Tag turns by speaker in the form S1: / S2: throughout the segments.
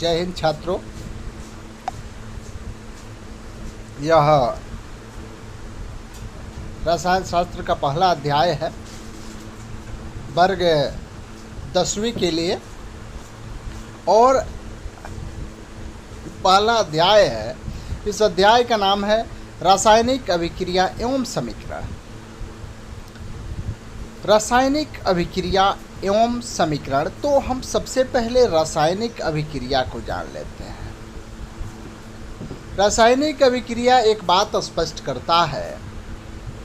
S1: जय हिंद छात्रों। यह रसायन शास्त्र का पहला अध्याय है वर्ग 10वीं के लिए, और पहला अध्याय है। इस अध्याय का नाम है रासायनिक अभिक्रिया एवं समीकरण। रासायनिक अभिक्रिया एवं समीकरण। तो हम सबसे पहले रासायनिक अभिक्रिया को जान लेते हैं। रासायनिक अभिक्रिया एक बात स्पष्ट करता है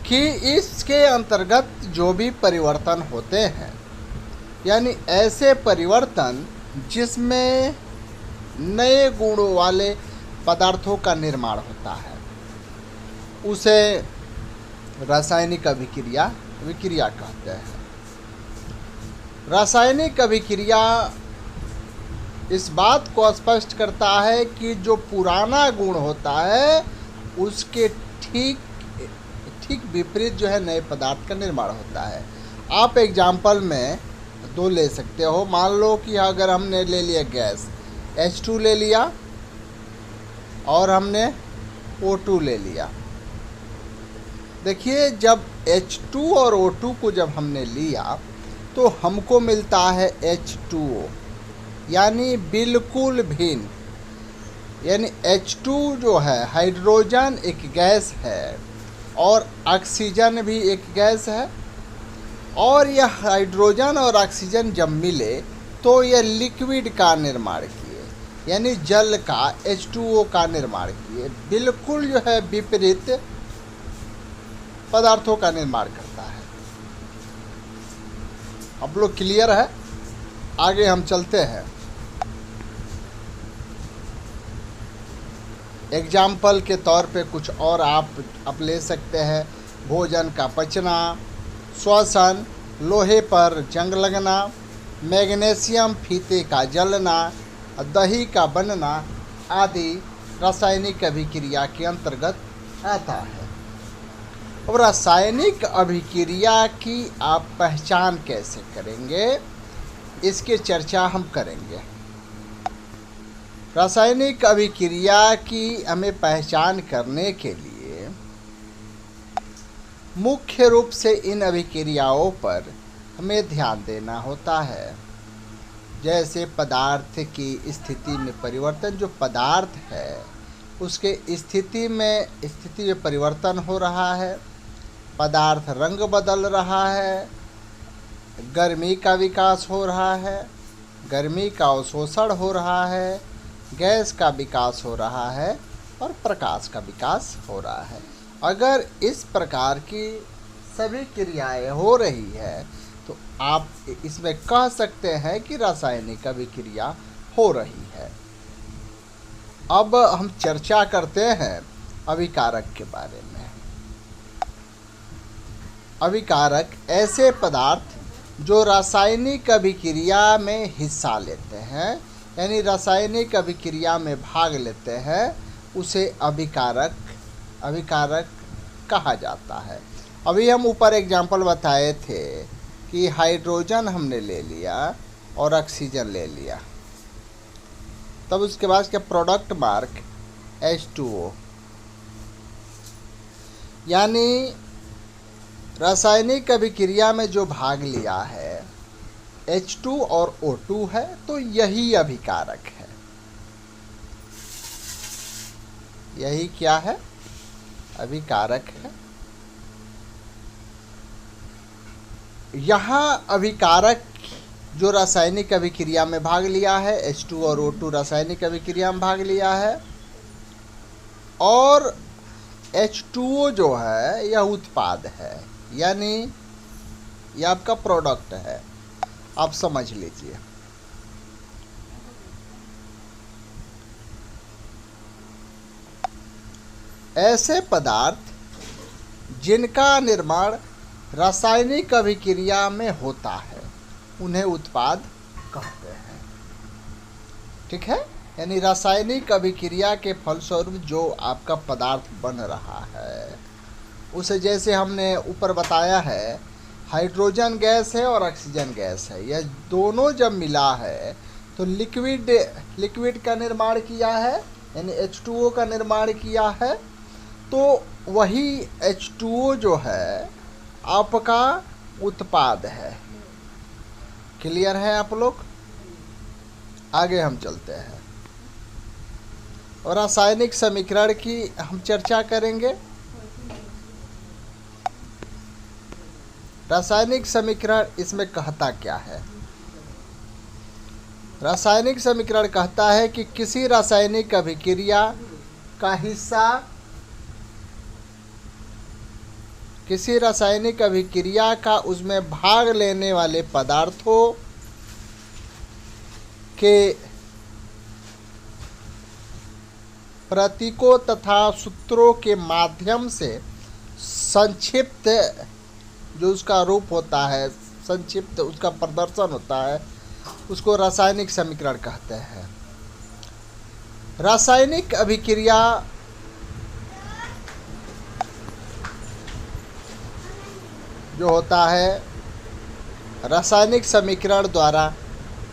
S1: कि इसके अंतर्गत जो भी परिवर्तन होते हैं, यानी ऐसे परिवर्तन जिसमें नए गुणों वाले पदार्थों का निर्माण होता है, उसे रासायनिक अभिक्रिया कहते हैं। रासायनिक अभिक्रिया इस बात को स्पष्ट करता है कि जो पुराना गुण होता है उसके ठीक विपरीत जो है नए पदार्थ का निर्माण होता है। आप एग्जाम्पल में दो ले सकते हो। मान लो कि अगर हमने ले लिया गैस H2 ले लिया और हमने O2 ले लिया। देखिए, जब H2 और O2 को जब हमने लिया तो हमको मिलता है H2O, यानी बिल्कुल भिन्न। यानी H2 जो है हाइड्रोजन एक गैस है और ऑक्सीजन भी एक गैस है, और यह हाइड्रोजन और ऑक्सीजन जब मिले तो यह लिक्विड का निर्माण किए, यानी जल का H2O का निर्माण किए। बिल्कुल जो है विपरीत पदार्थों का निर्माण करता है। अब लोग क्लियर है? आगे हम चलते हैं। एग्जाम्पल के तौर पे कुछ और आप ले सकते हैं। भोजन का पचना, श्वसन, लोहे पर जंग लगना, मैग्नीशियम फीते का जलना, दही का बनना आदि रासायनिक अभिक्रिया के अंतर्गत आता है। अब रासायनिक अभिक्रिया की आप पहचान कैसे करेंगे, इसकी चर्चा हम करेंगे। रासायनिक अभिक्रिया की हमें पहचान करने के लिए मुख्य रूप से इन अभिक्रियाओं पर हमें ध्यान देना होता है। जैसे पदार्थ की स्थिति में परिवर्तन, जो पदार्थ है उसके स्थिति में परिवर्तन हो रहा है, पदार्थ रंग बदल रहा है, गर्मी का विकास हो रहा है, गर्मी का अवशोषण हो रहा है, गैस का विकास हो रहा है और प्रकाश का विकास हो रहा है। अगर इस प्रकार की सभी क्रियाएं हो रही है तो आप इसमें कह सकते हैं कि रासायनिक अभिक्रिया हो रही है। अब हम चर्चा करते हैं अभिकारक के बारे में। अभिकारक ऐसे पदार्थ जो रासायनिक अभिक्रिया में हिस्सा लेते हैं, यानी रासायनिक अभिक्रिया में भाग लेते हैं, उसे अभिकारक कहा जाता है। अभी हम ऊपर एग्जाम्पल बताए थे कि हाइड्रोजन हमने ले लिया और ऑक्सीजन ले लिया, तब उसके बाद क्या प्रोडक्ट मार्क H2O, यानी रासायनिक अभिक्रिया में जो भाग लिया है H2 और O2 है, तो यही अभिकारक है। यही क्या है? अभिकारक है। यहाँ अभिकारक जो रासायनिक अभिक्रिया में भाग लिया है, H2 और O2 रासायनिक अभिक्रिया में भाग लिया है, और H2O जो है यह उत्पाद है, यानी यह आपका प्रोडक्ट है। आप समझ लीजिए। ऐसे पदार्थ जिनका निर्माण रासायनिक अभिक्रिया में होता है उन्हें उत्पाद कहते हैं। ठीक है? यानी रासायनिक अभिक्रिया के फलस्वरूप जो आपका पदार्थ बन रहा है उसे, जैसे हमने ऊपर बताया है, हाइड्रोजन गैस है और ऑक्सीजन गैस है। यह दोनों जब मिला है तो लिक्विड का निर्माण किया है, यानी H2O का निर्माण किया है, तो वही H2O जो है आपका उत्पाद है। क्लियर है आप लोग? आगे हम चलते हैं और रासायनिक समीकरण की हम चर्चा करेंगे। रासायनिक समीकरण इसमें कहता क्या है? रासायनिक समीकरण कहता है कि किसी रासायनिक अभिक्रिया का हिस्सा, किसी रासायनिक अभिक्रिया का उसमें भाग लेने वाले पदार्थों के प्रतीकों तथा सूत्रों के माध्यम से संक्षिप्त जो उसका रूप होता है, संक्षिप्त उसका प्रदर्शन होता है, उसको रासायनिक समीकरण कहते हैं। रासायनिक अभिक्रिया जो होता है रासायनिक समीकरण द्वारा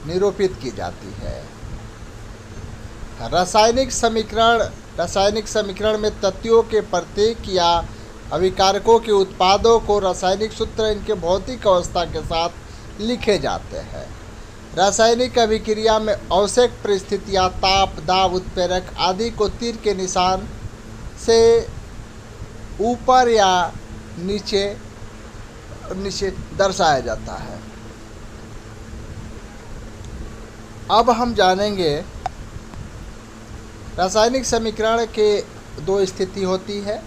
S1: निरूपित की जाती है। रासायनिक समीकरण में तत्वों के प्रतीक या अभिकारकों के उत्पादों को रासायनिक सूत्र इनके भौतिक अवस्था के साथ लिखे जाते हैं। रासायनिक अभिक्रिया में आवश्यक परिस्थितियाँ, ताप, दाब, उत्प्रेरक आदि को तीर के निशान से ऊपर या नीचे दर्शाया जाता है। अब हम जानेंगे रासायनिक समीकरण के दो स्थिति होती है,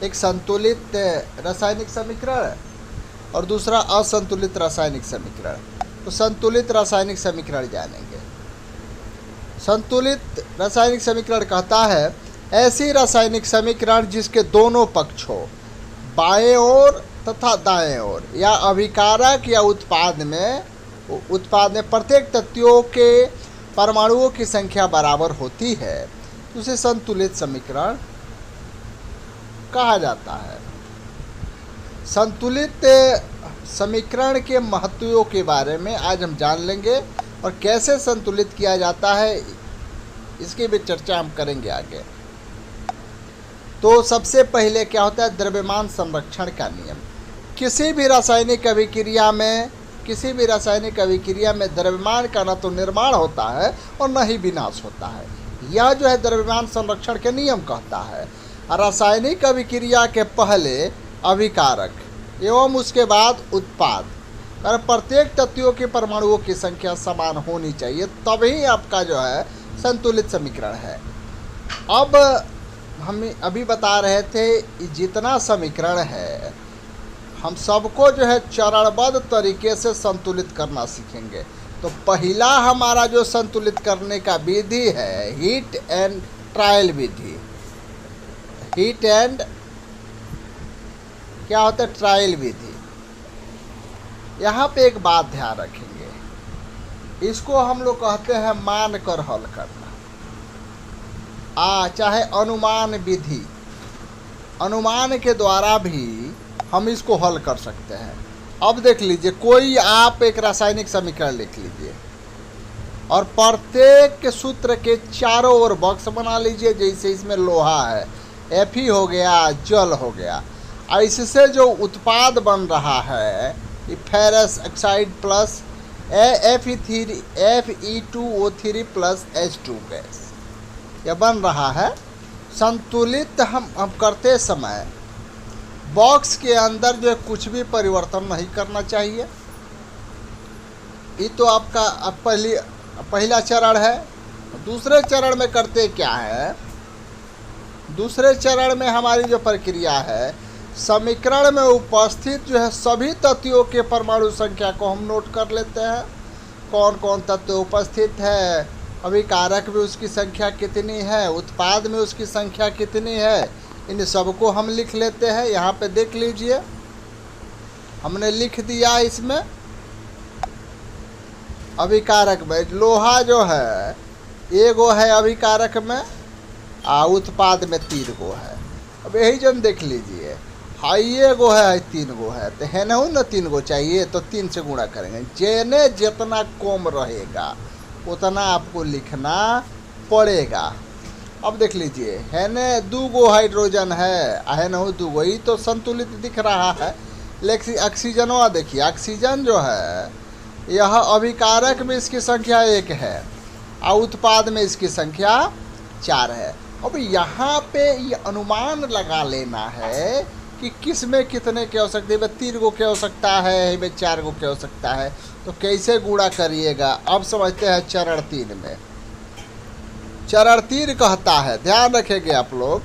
S1: एक संतुलित रासायनिक समीकरण और दूसरा असंतुलित रासायनिक समीकरण। तो संतुलित रासायनिक समीकरण जानेंगे। संतुलित रासायनिक समीकरण कहता है ऐसी रासायनिक समीकरण जिसके दोनों पक्ष हो, बाएं ओर तथा दाएं ओर, या अभिकारक या उत्पाद में प्रत्येक तत्वों के परमाणुओं की संख्या बराबर होती है, तो उसे संतुलित समीकरण कहा जाता है। संतुलित समीकरण के महत्वों के बारे में आज हम जान लेंगे और कैसे संतुलित किया जाता है इसकी भी चर्चा हम करेंगे आगे। तो सबसे पहले क्या होता है? द्रव्यमान संरक्षण का नियम। किसी भी रासायनिक अभिक्रिया में द्रव्यमान का न तो निर्माण होता है और न ही विनाश होता है। यह जो है द्रव्यमान संरक्षण के नियम कहता है। रासायनिक अभिक्रिया के पहले अभिकारक एवं उसके बाद उत्पाद और प्रत्येक तत्वों के परमाणुओं की संख्या समान होनी चाहिए, तभी आपका जो है संतुलित समीकरण है। अब हम अभी बता रहे थे जितना समीकरण है हम सबको जो है चरणबद्ध तरीके से संतुलित करना सीखेंगे। तो पहला हमारा जो संतुलित करने का विधि है heat and trial Vidhi. Heat and क्या होता है? ट्रायल विधि। यहाँ पे एक बात ध्यान रखेंगे, इसको हम लोग कहते हैं मान कर हल करना, चाहे अनुमान विधि। अनुमान के द्वारा भी हम इसको हल कर सकते हैं। अब देख लीजिए, कोई आप एक रासायनिक समीकरण लिख लीजिए और प्रत्येक सूत्र के चारों ओर बॉक्स बना लीजिए। जैसे इसमें लोहा है, Fe हो गया, जल हो गया, इससे जो उत्पाद बन रहा है ferrous oxide plus Fe2O3 plus H2 gas, यह बन रहा है। संतुलित हम करते समय बॉक्स के अंदर जो कुछ भी परिवर्तन नहीं करना चाहिए। ये तो आपका पहला चरण है। दूसरे चरण में करते क्या है? दूसरे चरण में हमारी जो प्रक्रिया है, समीकरण में उपस्थित जो है सभी तत्वों के परमाणु संख्या को हम नोट कर लेते हैं। कौन कौन तत्व उपस्थित है, अभिकारक में उसकी संख्या कितनी है, उत्पाद में उसकी संख्या कितनी है, इन सबको हम लिख लेते हैं। यहाँ पे देख लीजिए, हमने लिख दिया। इसमें अभिकारक में लोहा जो है एगो है अभिकारक में, उत्पाद में 3 गो है। अब यही जन देख लीजिए, हाई एगो है 3 गो है, तो है ना 3 गो चाहिए, तो 3 से गुणा करेंगे। जेने जितना कम रहेगा उतना आपको लिखना पड़ेगा। अब देख लीजिए, है न 2 गो हाइड्रोजन है न 2 गो, ये तो संतुलित दिख रहा है। लेकिन ऑक्सीजनवा देखिए, ऑक्सीजन जो है यह अभिकारक में इसकी संख्या 1 है और उत्पाद में इसकी संख्या 4 है। अब यहाँ पे ये अनुमान लगा लेना है कि किस में कितने की आवश्यकता है। 3 गो की आवश्यकता है, में 4 गो की आवश्यकता है, तो कैसे गुणा करिएगा। अब समझते हैं चरण 3 में। चरण 3 कहता है, ध्यान रखेंगे आप लोग,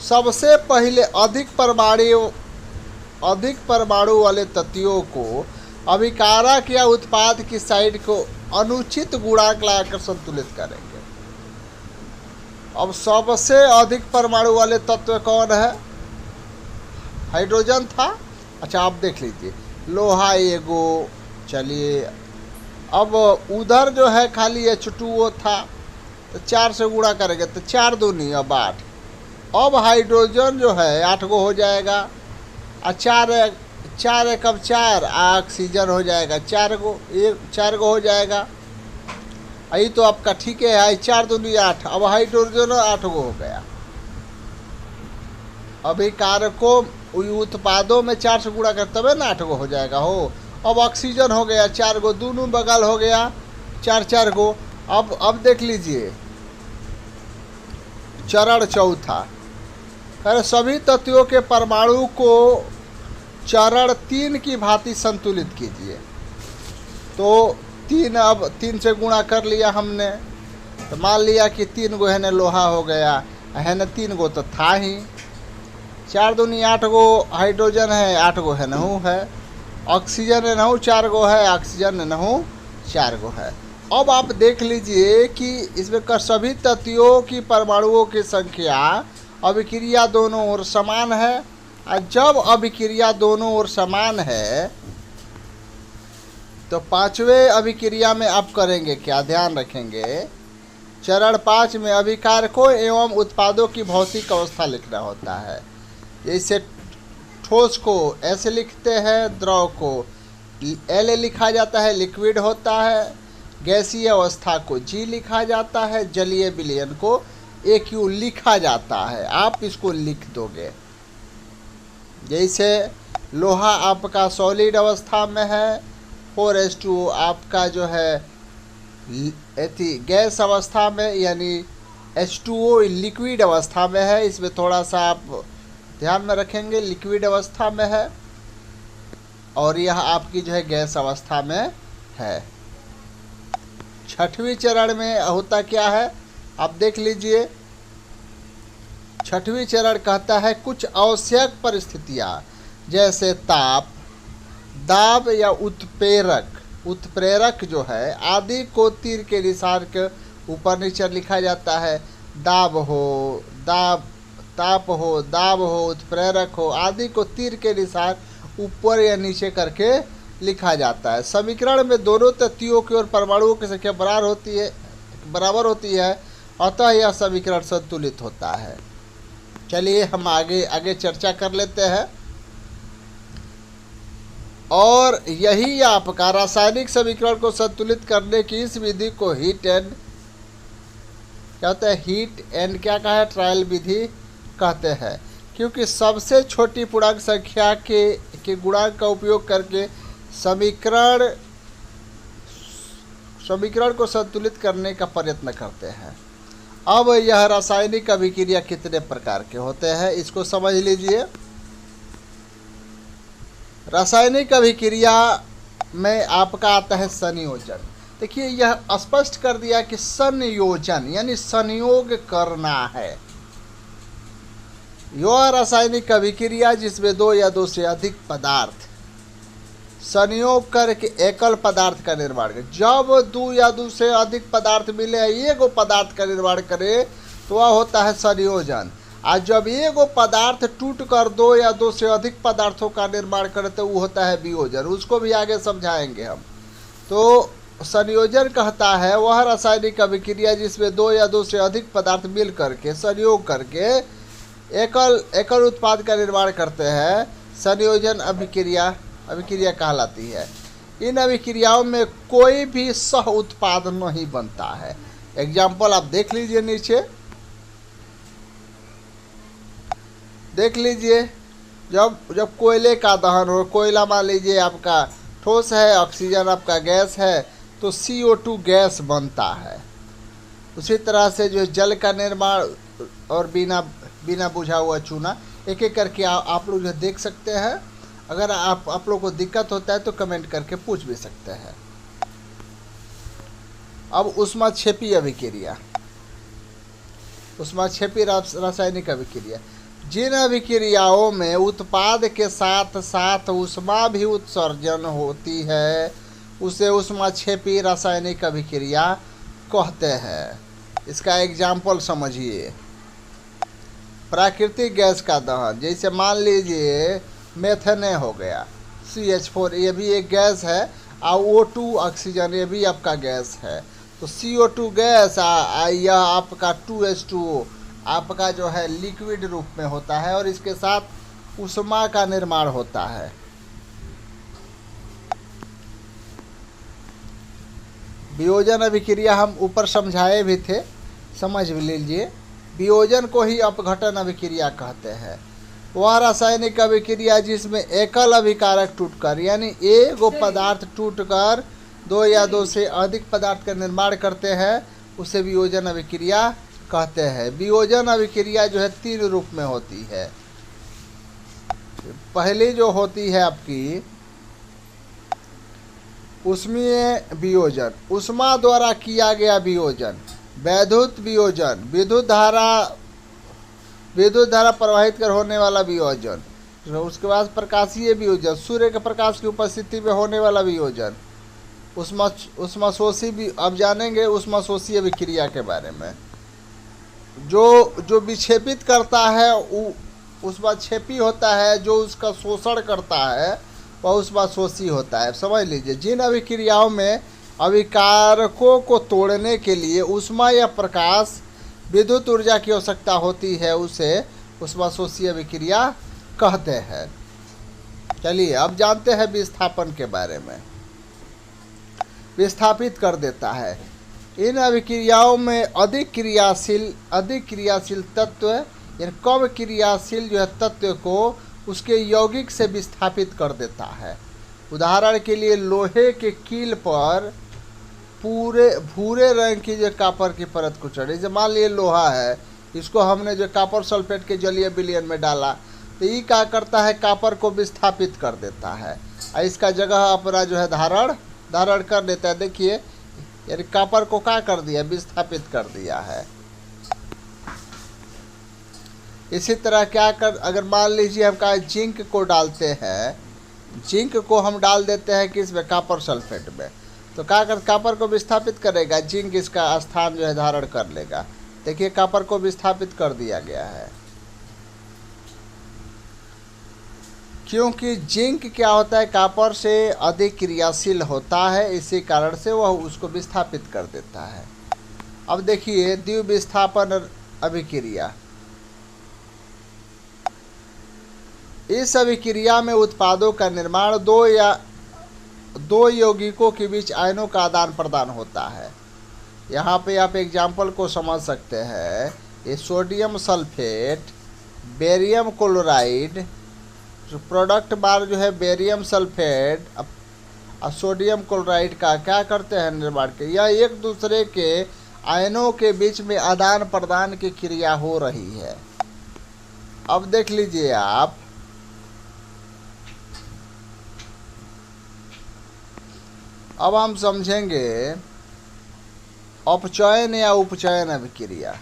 S1: सबसे पहले अधिक परमाणु वाले तत्वों को अभिकारक या उत्पाद की साइड को अनुचित गुणांक लगाकर संतुलित करेंगे। अब सबसे अधिक परमाणु वाले तत्व कौन है? हाइड्रोजन था। अच्छा, आप देख लीजिए, लोहा एगो, चलिए अब उधर जो है खाली H2O था, तो 4 से गुणा करेंगे तो 4 दूनी अब 8। अब हाइड्रोजन जो है 8 गो हो जाएगा, और 4 एक अब 4 ऑक्सीजन हो जाएगा 4 गो हो जाएगा। यही तो आपका ठीक है, 4 दूनी 8। अब हाइड्रोजन 8 गो हो गया। अभिकारकों उत्पादों में 4 से गुणा कर तब ना 8 गो हो जाएगा हो। अब ऑक्सीजन हो गया 4 गो, दोनों बगल हो गया 4 गो। अब देख लीजिए चरण 4, अरे सभी तत्वों के परमाणु को चरण 3 की भांति संतुलित कीजिए। तो 3, अब 3 से गुणा कर लिया हमने, तो मान लिया कि 3 गो है न लोहा हो गया, है न 3 गो तो था ही। 4 दूनी 8 गो हाइड्रोजन है, 8 गो है नहू है। ऑक्सीजन है नहू 4 गो है, ऑक्सीजन है नहू 4 गो है। अब आप देख लीजिए कि इसमें का सभी तत्वों की परमाणुओं की संख्या अभिक्रिया दोनों ओर समान है। और जब अभिक्रिया दोनों ओर समान है तो 5वें अभिक्रिया में आप करेंगे क्या, ध्यान रखेंगे। चरण 5 में अभिकारकों एवं उत्पादों की भौतिक अवस्था लिखना होता है। जैसे ठोस को ऐसे लिखते हैं, द्रव को L लिखा जाता है, लिक्विड होता है। गैसीय अवस्था को G लिखा जाता है, जलीय विलयन को AQ लिखा जाता है। आप इसको लिख दोगे। जैसे लोहा आपका सॉलिड अवस्था में है, 4H2O आपका जो है गैस अवस्था में, यानी H2O लिक्विड अवस्था में है। इसमें थोड़ा सा आप ध्यान में रखेंगे, लिक्विड अवस्था में है, और यह आपकी जो है गैस अवस्था में है। 6वें चरण में होता क्या है, आप देख लीजिए। 6वें चरण कहता है कुछ आवश्यक परिस्थितियां जैसे ताप, दाब या उत्प्रेरक जो है आदि को तीर के निशान के ऊपर नीचे लिखा जाता है। ताप हो, दाब हो, उत्प्रेरक हो आदि को तीर के निशान ऊपर या नीचे करके लिखा जाता है। समीकरण में दोनों तत्वों की और परमाणुओं की संख्या बराबर होती है, अतः यह समीकरण संतुलित होता है। चलिए हम आगे चर्चा कर लेते हैं। और यही आपका रासायनिक समीकरण को संतुलित करने की इस विधि को हीट एंड क्या कहा है, ट्रायल विधि कहते हैं। क्योंकि सबसे छोटी पूर्णांक संख्या के गुणांक का उपयोग करके समीकरण को संतुलित करने का प्रयत्न करते हैं। अब यह रासायनिक अभिक्रिया कितने प्रकार के होते हैं, इसको समझ लीजिए। रासायनिक अभिक्रिया में आपका आता है संयोजन। देखिए, यह स्पष्ट कर दिया कि संयोजन यानी संयोग करना है। यह रासायनिक अभिक्रिया जिसमें 2 या 2 से अधिक पदार्थ संयोग करके एकल पदार्थ का निर्माण करे। जब 2 या 2 से अधिक पदार्थ मिले, एगो पदार्थ का निर्माण करे, तो वह होता है संयोजन। और जब एगो पदार्थ टूट कर 2 या 2 से अधिक पदार्थों का निर्माण करे तो वो होता है वियोजन। उसको भी आगे समझाएंगे हम। तो संयोजन कहता है वह रासायनिक अभिक्रिया जिसमें 2 या 2 से अधिक पदार्थ मिल करके संयोग करके एकल उत्पाद का निर्माण करते हैं। संयोजन अभिक्रिया कहलाती है। इन अभिक्रियाओं में कोई भी सह उत्पाद नहीं बनता है। एग्जाम्पल आप देख लीजिए नीचे, देख लीजिए, जब कोयले का दहन हो, कोयला मान लीजिए आपका ठोस है, ऑक्सीजन आपका गैस है, तो CO2 गैस बनता है। उसी तरह से जो जल का निर्माण और बिना बुझा हुआ चूना, एक एक करके आप लोग जो देख सकते हैं। अगर आप लोग को दिक्कत होता है तो कमेंट करके पूछ भी सकते हैं। अब ऊष्माक्षेपी अभिक्रिया, ऊष्माक्षेपी रासायनिक अभिक्रिया, जिन अभिक्रियाओं में उत्पाद के साथ साथ ऊष्मा भी उत्सर्जन होती है उसे ऊष्माक्षेपी रासायनिक अभिक्रिया कहते हैं। इसका एग्जाम्पल समझिए, प्राकृतिक गैस का दहन, जैसे मान लीजिए मेथेने हो गया, CH4, ये भी एक गैस है, और O2 ऑक्सीजन, ये भी आपका गैस है। तो CO2 गैस यह आपका 2H2O आपका जो है लिक्विड रूप में होता है और इसके साथ ऊष्मा का निर्माण होता है। वियोजन अभिक्रिया हम ऊपर समझाए भी थे, समझ लीजिए। वियोजन को ही अपघटन अभिक्रिया कहते हैं। वह रासायनिक अभिक्रिया जिसमें एकल अभिकारक टूटकर, यानी एक पदार्थ टूटकर दो या दो से अधिक पदार्थ का निर्माण करते हैं, उसे वियोजन अभिक्रिया कहते हैं। वियोजन अभिक्रिया जो है 3 रूप में होती है। पहली जो होती है आपकी ऊष्मीय वियोजन, ऊष्मा द्वारा किया गया वियोजन। वैद्युत वियोजन, विद्युत धारा प्रवाहित कर होने वाला वियोजन। उसके बाद प्रकाशीय वियोजन, सूर्य के प्रकाश की उपस्थिति में होने वाला वियोजन। ऊष्माशोषी भी अब जानेंगे ऊष्माशोषी अभिक्रिया के बारे में। जो विक्षेपित करता है ऊष्माक्षेपी होता है, जो उसका शोषण करता है वह ऊष्माशोषी होता है। समझ लीजिए, जिन अभिक्रियाओं में अभिकारकों को तोड़ने के लिए ऊष्मा या प्रकाश विद्युत ऊर्जा की आवश्यकता होती है उसे ऊष्माशोषी अभिक्रिया कहते हैं। चलिए अब जानते हैं विस्थापन के बारे में। विस्थापित कर देता है। इन अभिक्रियाओं में अधिक क्रियाशील तत्व यानी कम क्रियाशील जो है तत्व को उसके यौगिक से विस्थापित कर देता है। उदाहरण के लिए लोहे के कील पर पूरे भूरे रंग की जो कापर की परत को चढ़े, जैसे मान लिए लोहा है, इसको हमने जो कापर सल्फेट के जलीय विलयन में डाला तो ये क्या करता है, कापर को विस्थापित कर देता है। इसका जगह अपना जो है धारण कर देता है। देखिए यानी कापर को क्या कर दिया, विस्थापित कर दिया है। इसी तरह अगर मान लीजिए हम कहा जिंक को डालते हैं, जिंक को हम डाल देते हैं किसमें, कापर सल्फेट में, तो कापर को विस्थापित करेगा, जिंक इसका स्थान जो है धारण कर लेगा। देखिए कापर को विस्थापित कर दिया गया है, क्योंकि जिंक क्या होता है, कापर से अधिक क्रियाशील होता है, इसी कारण से वह उसको विस्थापित कर देता है। अब देखिए द्विविस्थापन अभिक्रिया। इस अभिक्रिया में उत्पादों का निर्माण दो यौगिकों के बीच आयनों का आदान प्रदान होता है। यहाँ पे आप एग्जाम्पल को समझ सकते हैं। ये sodium sulphate, barium chloride, product बार जो है बेरियम सल्फेट और सोडियम क्लोराइड का क्या करते हैं, निर्माण के, यह एक दूसरे के आयनों के बीच में आदान प्रदान की क्रिया हो रही है। अब देख लीजिए आप, अब हम समझेंगे अपचयन या उपचयन अभिक्रिया।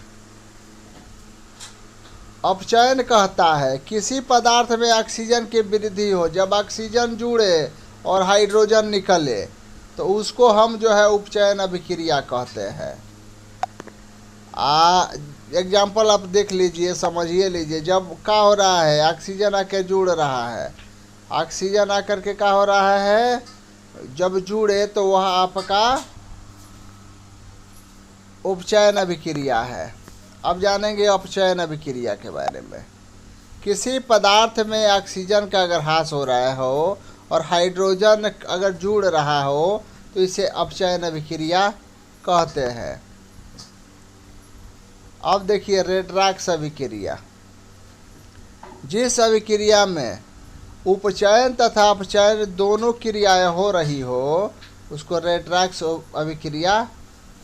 S1: अपचयन कहता है किसी पदार्थ में ऑक्सीजन की वृद्धि हो, जब ऑक्सीजन जुड़े और हाइड्रोजन निकले तो उसको हम जो है उपचयन अभिक्रिया कहते हैं। एग्जाम्पल आप देख लीजिए, समझिए लीजिए। जब क्या हो रहा है, ऑक्सीजन आके जुड़ रहा है, ऑक्सीजन आकर के क्या हो रहा है, जब जुड़े तो वह आपका उपचयन अभिक्रिया है। अब जानेंगे अपचयन अभिक्रिया के बारे में। किसी पदार्थ में ऑक्सीजन का अगर ह्रास हो रहा हो और हाइड्रोजन अगर जुड़ रहा हो तो इसे अपचयन अभिक्रिया कहते हैं। अब देखिए रेड्राक्स अभिक्रिया। जिस अभिक्रिया में उपचयन तथा अपचयन दोनों क्रियाएं हो रही हो उसको रेड्राक्स अभिक्रिया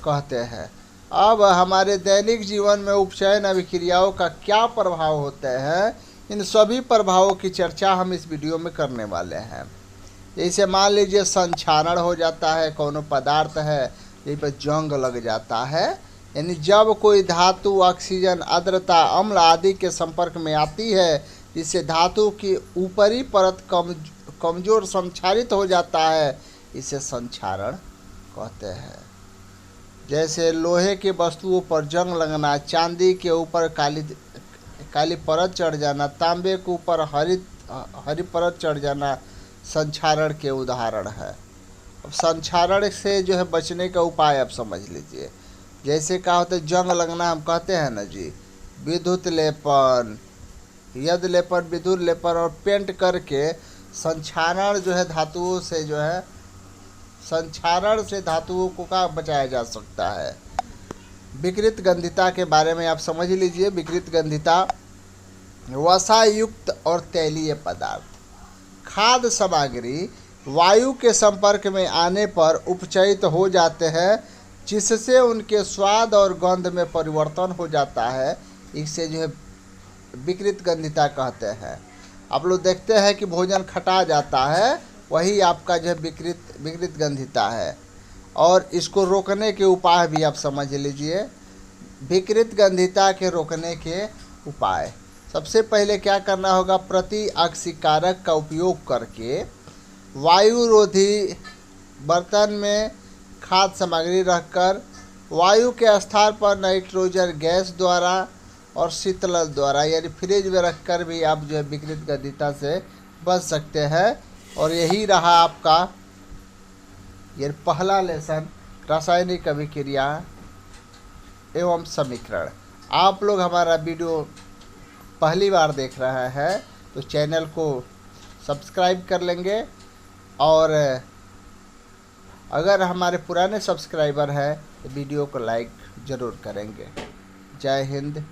S1: कहते हैं। अब हमारे दैनिक जीवन में उपचयन अभिक्रियाओं का क्या प्रभाव होते हैं, इन सभी प्रभावों की चर्चा हम इस वीडियो में करने वाले हैं। जैसे मान लीजिए संक्षारण हो जाता है, कोनो पदार्थ है यहीं पर जंग लग जाता है, यानी जब कोई धातु ऑक्सीजन, आर्द्रता, अम्ल आदि के संपर्क में आती है जिससे धातु की ऊपरी परत कमजोर संक्षारित हो जाता है, इसे संक्षारण कहते हैं। जैसे लोहे की वस्तुओं पर जंग लगना, चांदी के ऊपर काली परत चढ़ जाना, तांबे के ऊपर हरी परत चढ़ जाना संक्षारण के उदाहरण है। अब संक्षारण से जो है बचने का उपाय आप समझ लीजिए। जैसे क्या होता है जंग लगना, हम कहते हैं ना जी, विद्युत लेपन, यद लेपन, विद्युत लेपन और पेंट करके संक्षारण जो है धातुओं से जो है संक्षारण से धातुओं को का बचाया जा सकता है। विकृत गंधिता के बारे में आप समझ लीजिए। विकृत गंधिता वसायुक्त और तैलीय पदार्थ, खाद्य सामग्री वायु के संपर्क में आने पर उपचयित हो जाते हैं जिससे उनके स्वाद और गंध में परिवर्तन हो जाता है। इसे जो है विकृत गंधिता कहते हैं। आप लोग देखते हैं कि भोजन खटा जाता है, वही आपका जो है विकृत गंधिता है। और इसको रोकने के उपाय भी आप समझ लीजिए। विकृत गंधिता के रोकने के उपाय, सबसे पहले क्या करना होगा, प्रति ऑक्सीकारक का उपयोग करके वायुरोधी बर्तन में खाद्य सामग्री रखकर वायु के स्थान पर नाइट्रोजन गैस द्वारा और शीतलक द्वारा यानी फ्रिज में रखकर भी आप जो है विकृत गंधिता से बच सकते हैं। और यही रहा आपका ये पहला लेसन, रासायनिक अभिक्रिया एवं समीकरण। आप लोग हमारा वीडियो पहली बार देख रहे हैं तो चैनल को सब्सक्राइब कर लेंगे, और अगर हमारे पुराने सब्सक्राइबर हैं तो वीडियो को लाइक ज़रूर करेंगे। जय हिंद,